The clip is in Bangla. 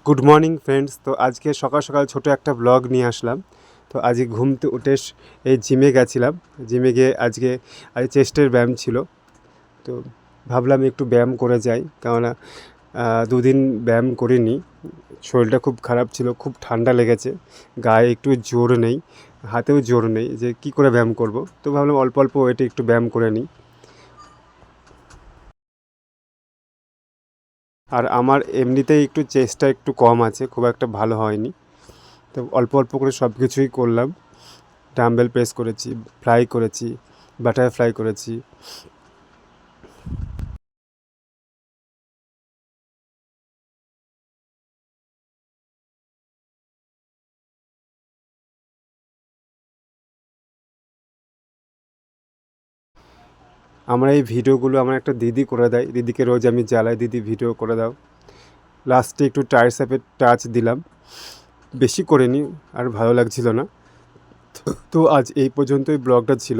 Good morning friends. তো আজকে সকাল সকাল ছোট একটা ব্লগ নিয়ে আসলাম। তো আজকে ঘুমতে উঠে এই জিমে গেছিলাম। জিমে গিয়ে আজকে চেস্টের ব্যায়াম ছিল। তো ভাবলাম একটু ব্যায়াম করে যাই, কেননা দুদিন ব্যায়াম করিনি। শরীরটা খুব খারাপ ছিল, খুব ঠান্ডা লেগেছে, গায়ে একটু জোর নেই, হাতেও জোর নেই, যে কি করে ব্যায়াম করব। তো ভাবলাম অল্প অল্প ওয়েটে একটু ব্যায়াম করে নিই। আর আমার এমনিতেই একটু চেস্টটা একটু কম আছে, খুব একটা ভালো হয়নি। তো অল্প অল্প করে সব কিছুই করলাম। ডাম্বেল প্রেস করেছি, ফ্লাই করেছি, বাটারফ্লাই করেছি। আমার এই ভিডিওগুলো আমার একটা দিদি করে দেয়, দিদিকে রোজ আমি জ্বালাই, দিদি ভিডিও করে দাও। লাস্টে একটু ট্রাইসেপের টাচ দিলাম, বেশি করিনি, আর ভালো লাগছিল না। তো আজ এই পর্যন্তই ব্লগটা ছিল।